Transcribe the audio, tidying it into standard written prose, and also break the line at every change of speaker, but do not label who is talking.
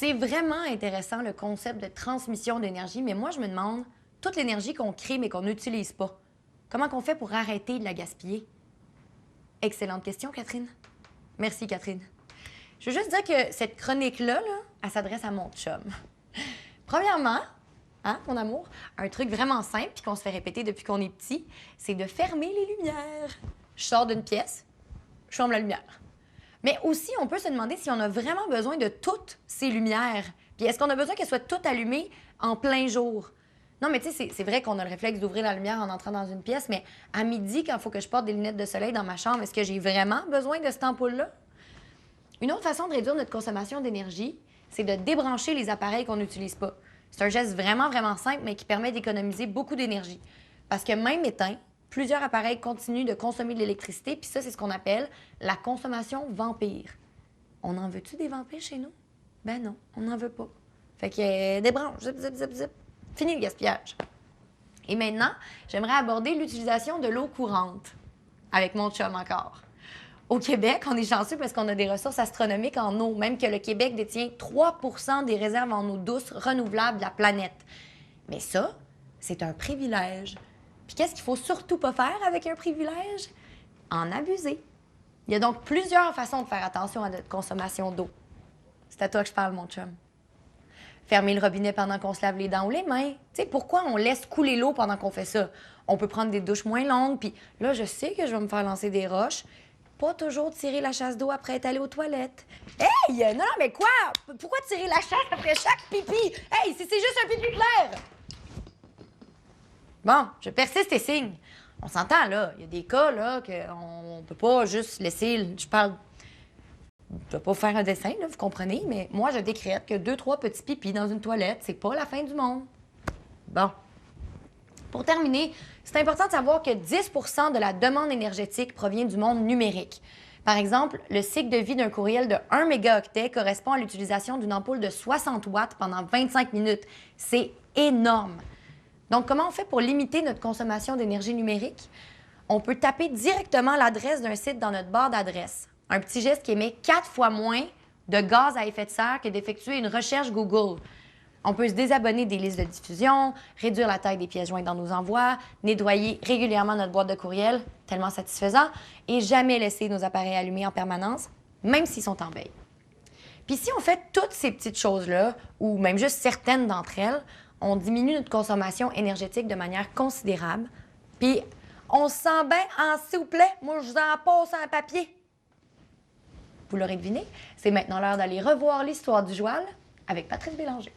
C'est vraiment intéressant le concept de transmission d'énergie, mais moi je me demande, toute l'énergie qu'on crée mais qu'on n'utilise pas, comment qu'on fait pour arrêter de la gaspiller? Excellente question, Catherine. Merci, Catherine. Je veux juste dire que cette chronique-là, elle s'adresse à mon chum. Premièrement, hein, mon amour, un truc vraiment simple puis qu'on se fait répéter depuis qu'on est petit, c'est de fermer les lumières. Je sors d'une pièce, je ferme la lumière. Mais aussi, on peut se demander si on a vraiment besoin de toutes ces lumières. Puis est-ce qu'on a besoin qu'elles soient toutes allumées en plein jour? Non, mais tu sais, c'est vrai qu'on a le réflexe d'ouvrir la lumière en entrant dans une pièce, mais à midi, quand il faut que je porte des lunettes de soleil dans ma chambre, est-ce que j'ai vraiment besoin de cette ampoule-là? Une autre façon de réduire notre consommation d'énergie, c'est de débrancher les appareils qu'on n'utilise pas. C'est un geste vraiment, vraiment simple, mais qui permet d'économiser beaucoup d'énergie. Parce que même éteint, plusieurs appareils continuent de consommer de l'électricité, puis ça, c'est ce qu'on appelle la consommation vampire. On en veut-tu des vampires chez nous? Ben non, on n'en veut pas. Fait que débranche, zip, zip, zip, zip. Fini le gaspillage. Et maintenant, j'aimerais aborder l'utilisation de l'eau courante, avec mon chum encore. Au Québec, on est chanceux parce qu'on a des ressources astronomiques en eau, même que le Québec détient 3 des réserves en eau douce renouvelables de la planète. Mais ça, c'est un privilège. Puis qu'est-ce qu'il faut surtout pas faire avec un privilège? En abuser. Il y a donc plusieurs façons de faire attention à notre consommation d'eau. C'est à toi que je parle, mon chum. Fermer le robinet pendant qu'on se lave les dents ou les mains. Tu sais, pourquoi on laisse couler l'eau pendant qu'on fait ça? On peut prendre des douches moins longues, puis là, je sais que je vais me faire lancer des roches. Pas toujours tirer la chasse d'eau après être allé aux toilettes. Hey! Non, mais quoi? Pourquoi tirer la chasse après chaque pipi? Hey, c'est juste un pipi clair! Bon, je persiste et signe. On s'entend, là. Il y a des cas, là, qu'on peut pas juste laisser... Je parle... Je vais pas faire un dessin, là, vous comprenez, mais moi, je décrète que 2-3 petits pipis dans une toilette, c'est pas la fin du monde. Bon. Pour terminer, c'est important de savoir que 10 de la demande énergétique provient du monde numérique. Par exemple, le cycle de vie d'un courriel de 1 mégaoctet correspond à l'utilisation d'une ampoule de 60 watts pendant 25 minutes. C'est énorme. Donc, comment on fait pour limiter notre consommation d'énergie numérique? On peut taper directement l'adresse d'un site dans notre barre d'adresse. Un petit geste qui émet 4 fois moins de gaz à effet de serre que d'effectuer une recherche Google. On peut se désabonner des listes de diffusion, réduire la taille des pièces jointes dans nos envois, nettoyer régulièrement notre boîte de courriel, tellement satisfaisant, et jamais laisser nos appareils allumés en permanence, même s'ils sont en veille. Puis si on fait toutes ces petites choses-là, ou même juste certaines d'entre elles, on diminue notre consommation énergétique de manière considérable, puis on se sent bien en s'il vous plaît, moi je vous en passe un papier. Vous l'aurez deviné, c'est maintenant l'heure d'aller revoir l'histoire du Joal avec Patrice Bélanger.